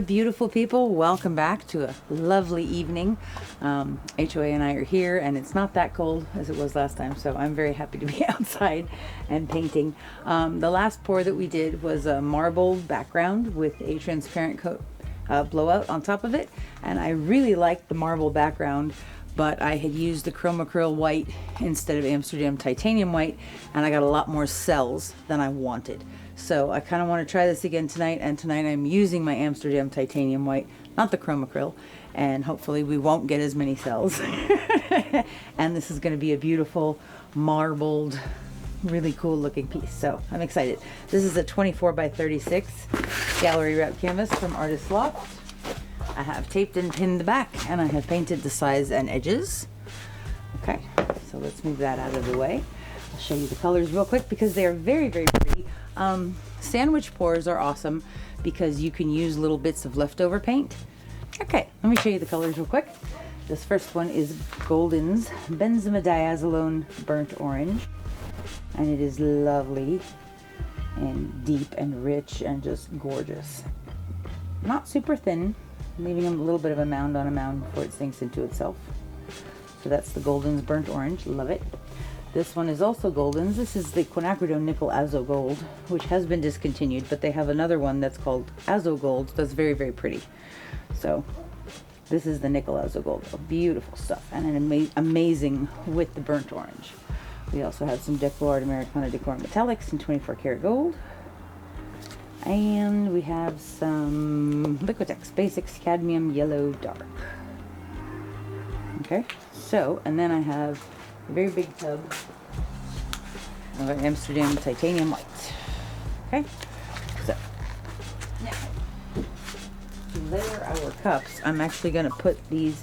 my beautiful people. Welcome back to a lovely evening. HOA and I are here, and it's not that cold as it was last time, so I'm very happy to be outside and painting. The last pour that we did was a marble background with a transparent coat blowout on top of it, and I really liked the marble background, but I had used the chroma acryl white instead of Amsterdam titanium white, and I got a lot more cells than I wanted. So I kind of want to try this again tonight, and tonight I'm using my Amsterdam titanium white, not the chroma acryl, and hopefully we won't get as many cells. And this is going to be a beautiful marbled, really cool looking piece. So I'm excited. This is a 24 by 36 gallery wrap canvas from Artist Loft. I have taped and pinned the back, and I have painted the sides and edges. Okay, so let's move that out of the way. I'll show you the colors real quick because they are very, very pretty. Sandwich pours are awesome because you can use little bits of leftover paint. Okay, let me show you the colors real quick. This first one is Golden's Benzimidazolone Burnt Orange, and it is lovely and deep and rich and just gorgeous. Not super thin, leaving a little bit of a mound on a mound before it sinks into itself. So that's the Golden's Burnt Orange. Love it. This one is also Golden's. This is the Quinacridone Nickel Azo Gold, which has been discontinued, but they have another one that's called Azo Gold that's very, very pretty. So this is the Nickel Azo Gold. Beautiful stuff, and an amazing with the burnt orange. We also have some DecoArt Americana Decor Metallics in 24 karat gold. And we have some Liquitex Basics Cadmium Yellow Dark. Okay, so, and then I have a very big tub of an Amsterdam titanium white. Okay, so now to layer our cups, I'm actually going to put these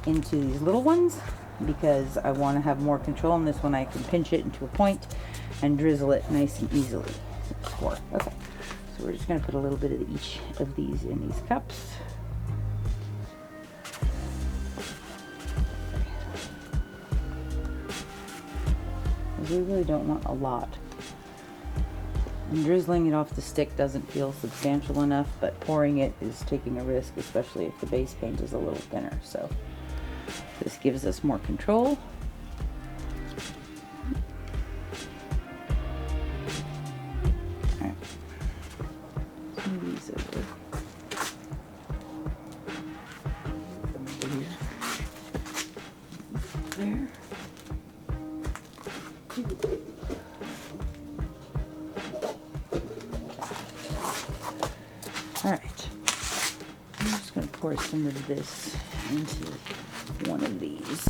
into these little ones because I want to have more control. On this one I can pinch it into a point and drizzle it nice and easily. Okay, so we're just going to put a little bit of each of these in these cups. We really don't want a lot. And drizzling it off the stick doesn't feel substantial enough, but pouring it is taking a risk, especially if the base paint is a little thinner. So this gives us more control. All right. Move these over. There. Alright, I'm just going to pour some of this into one of these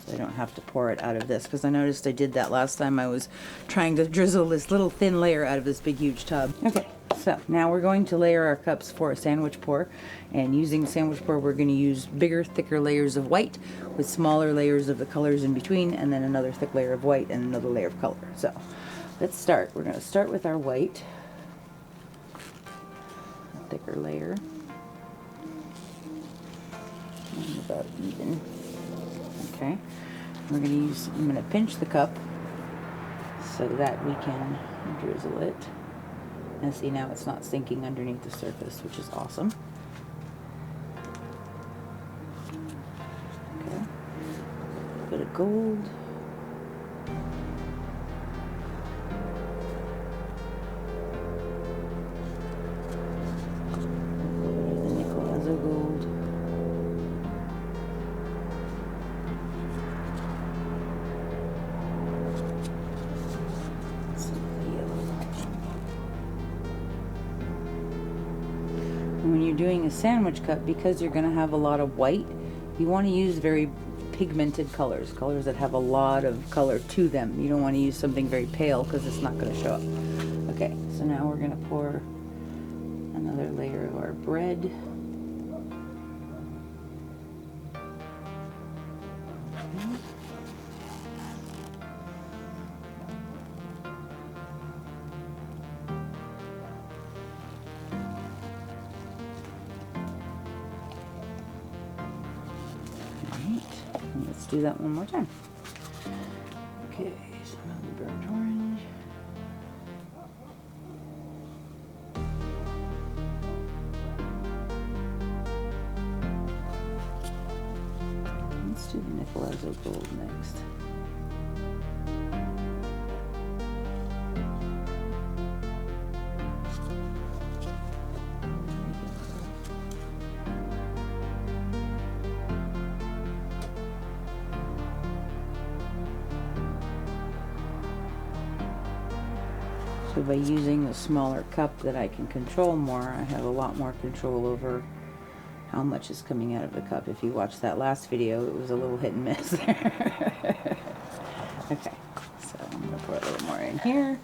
so I don't have to pour it out of this, because I noticed I did that last time I was trying to drizzle this little thin layer out of this big huge tub. Okay, so now we're going to layer our cups for a sandwich pour, and using sandwich pour we're going to use bigger, thicker layers of white with smaller layers of the colors in between, and then another thick layer of white and another layer of color. So let's start. We're going to start with our white, a thicker layer, and about even. Okay, we're going to use, I'm going to pinch the cup so that we can drizzle it. And see, now it's not sinking underneath the surface, which is awesome. Okay, a bit of gold. The Nickel Azo Gold. When you're doing a sandwich cup, because you're going to have a lot of white, you want to use very pigmented colors that have a lot of color to them. You don't want to use something very pale because it's not going to show up. Okay, so now we're going to pour another layer of our bread. And let's do that one more time. Okay, some of the burnt orange. Let's do the Nickel Azo Gold next. So by using a smaller cup that I can control more, I have a lot more control over how much is coming out of the cup. If you watched that last video, it was a little hit and miss there. Okay, so I'm gonna pour a little more in here.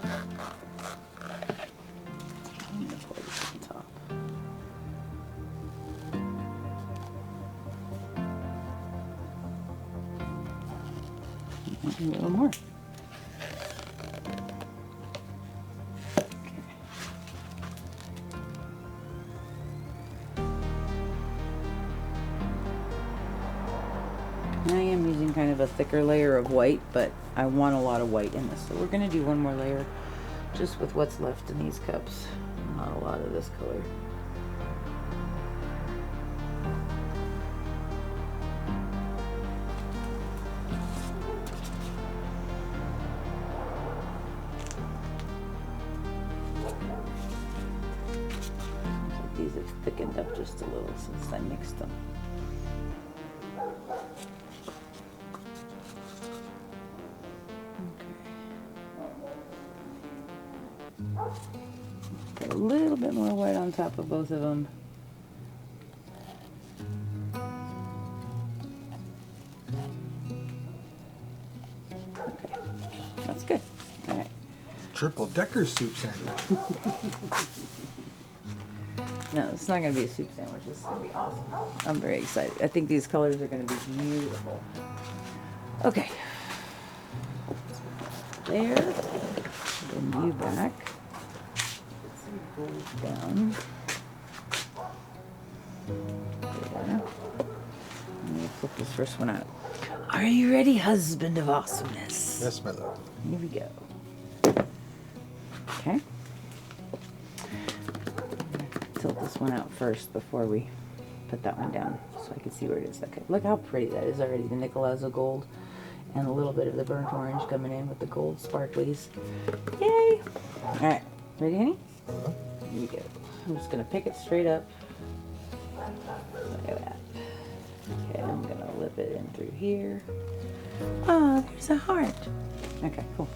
I'm gonna pour this on top. And a little more. I am using kind of a thicker layer of white, but I want a lot of white in this. So we're going to do one more layer just with what's left in these cups. Not a lot of this color. These have thickened up just a little since I mixed them. Put a little bit more white on top of both of them. Okay, that's good. All right. Triple decker soup sandwich. No, it's not going to be a soup sandwich. This is going to be awesome. I'm very excited. I think these colors are going to be beautiful. Okay. There. Then you back. Get some gold down. There. Let me flip this first one out. Are you ready, husband of awesomeness? Yes, my love. Here we go. Okay. Tilt this one out first before we put that one down so I can see where it is. Okay, look how pretty that is already. The Nickel Azo Gold and a little bit of the burnt orange coming in with the gold sparklies. Yay! All right, ready, honey? Here we go. I'm just gonna pick it straight up. Look at that. Okay, I'm gonna lip it in through here. Oh, there's a heart. Okay, cool.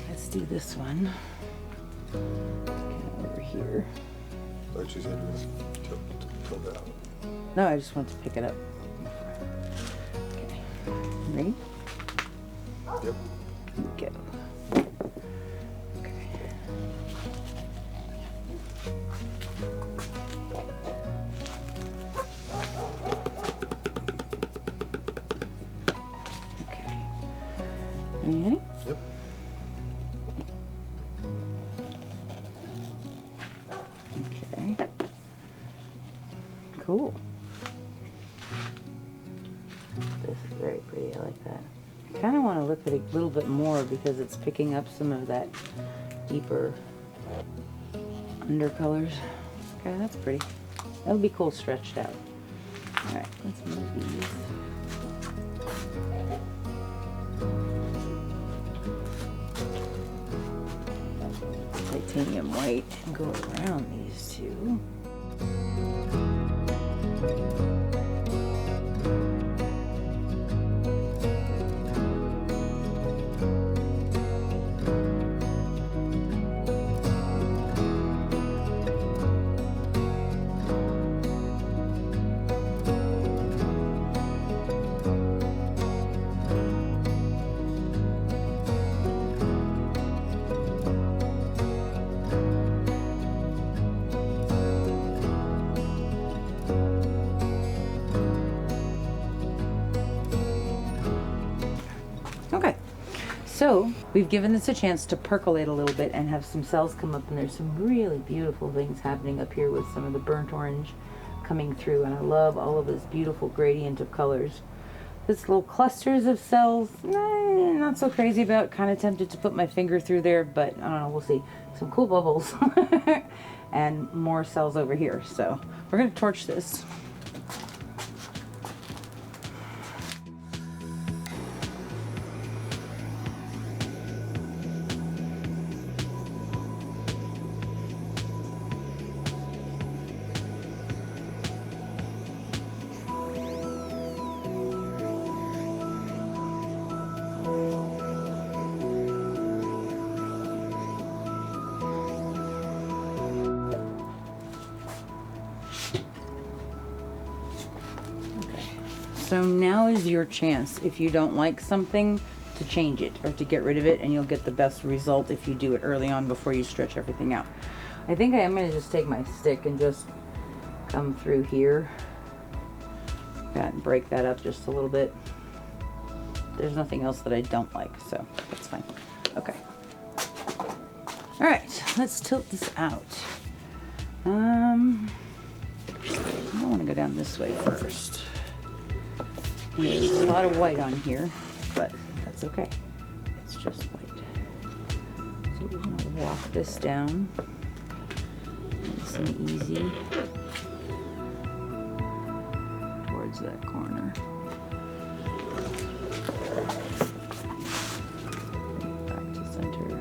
Let's do this one. Get over here. I thought you said you were tilt it out. No, I just want to pick it up. Okay. Ready? Yep. Go. Okay. Okay. Ready? Yep. Okay. Cool. This is very pretty. I like that. I kind of want to lip it a little bit more because it's picking up some of that deeper undercolors. Okay, that's pretty. That'll be cool stretched out. All right, let's move these. Titanium white and go around these two. Okay, so we've given this a chance to percolate a little bit and have some cells come up, and there's some really beautiful things happening up here with some of the burnt orange coming through, and I love all of this beautiful gradient of colors. This little clusters of cells, not so crazy about. Kind of tempted to put my finger through there, but I don't know, we'll see. Some cool bubbles and more cells over here. So we're gonna torch this. So now is your chance, if you don't like something, to change it or to get rid of it, and you'll get the best result if you do it early on before you stretch everything out. I think I am going to just take my stick and just come through here. And break that up just a little bit. There's nothing else that I don't like, so that's fine. Okay. All right, let's tilt this out. I want to go down this way first. There's a lot of white on here, but that's okay. It's just white. So we're going to walk this down. Nice and easy towards that corner. Back to center.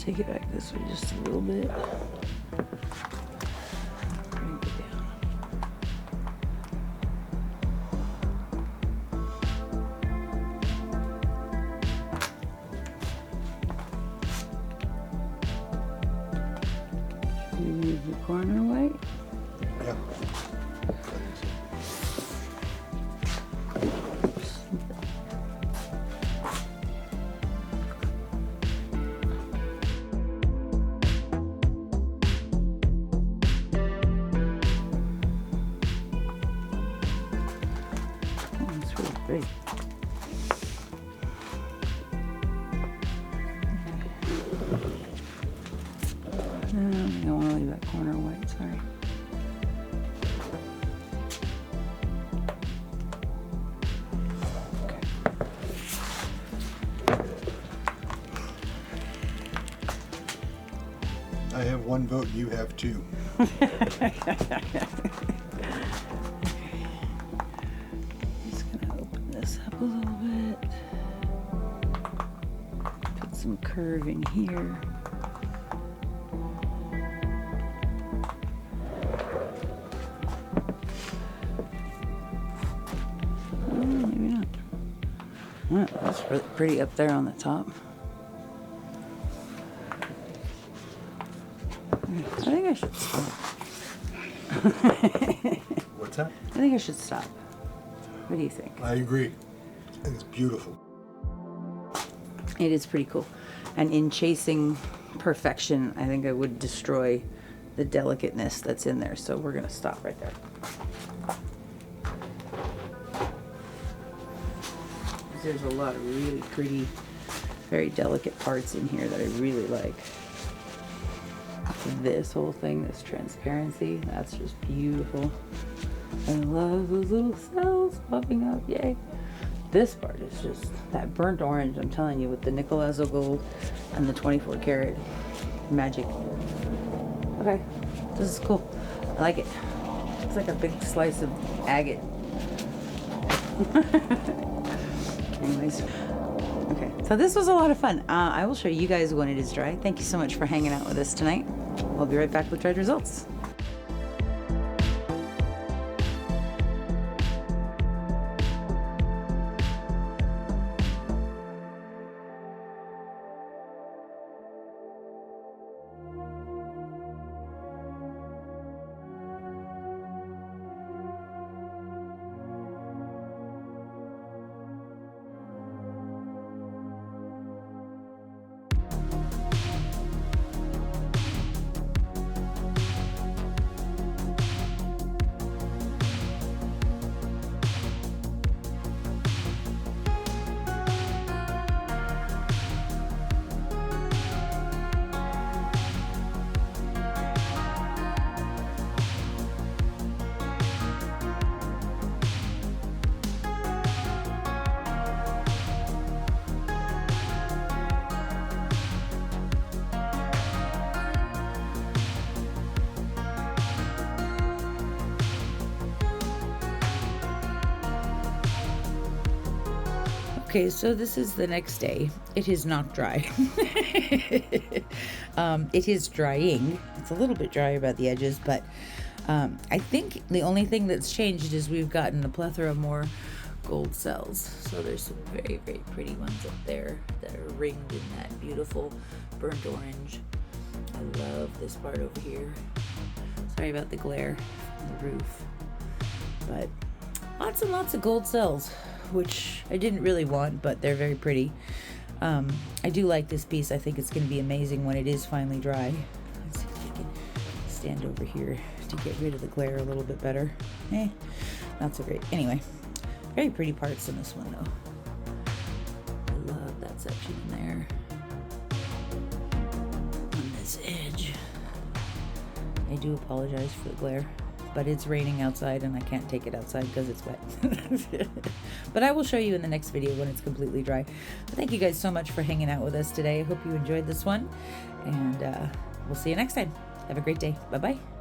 Take it back this way just a little bit. Bring it down. Should we move the corner white? Yeah. Great. I don't want to leave that corner white, sorry. I have one vote, you have two. A little bit. Put some curve in here. Oh, maybe not. Well, that's really pretty up there on the top. I think I should stop. What's that? I think I should stop. What do you think? I agree. And it's beautiful. It is pretty cool. And in chasing perfection, I think I would destroy the delicateness that's in there. So we're going to stop right there. There's a lot of really pretty, very delicate parts in here that I really like. This whole thing, this transparency, that's just beautiful. I love those little cells popping up, yay. This part is just that burnt orange, I'm telling you, with the Nickel Azo Gold and the 24 karat magic. Okay, this is cool. I like it. It's like a big slice of agate. Anyways, okay, so this was a lot of fun. I will show you guys when it is dry. Thank you so much for hanging out with us tonight. We'll be right back with dried results. Okay, so this is the next day. It is not dry. It is drying. It's a little bit dry about the edges, but I think the only thing that's changed is we've gotten a plethora more gold cells. So there's some very, very pretty ones up there that are ringed in that beautiful burnt orange. I love this part over here. Sorry about the glare from the roof, but lots and lots of gold cells, which I didn't really want, but they're very pretty. I do like this piece. I think it's going to be amazing when it is finally dry. Let's see if I can stand over here to get rid of the glare a little bit better. Not so great. Anyway, very pretty parts in this one though. I love that section in there. On this edge. I do apologize for the glare, but it's raining outside and I can't take it outside because it's wet. But I will show you in the next video when it's completely dry. But thank you guys so much for hanging out with us today. I hope you enjoyed this one, and we'll see you next time. Have a great day. Bye-bye.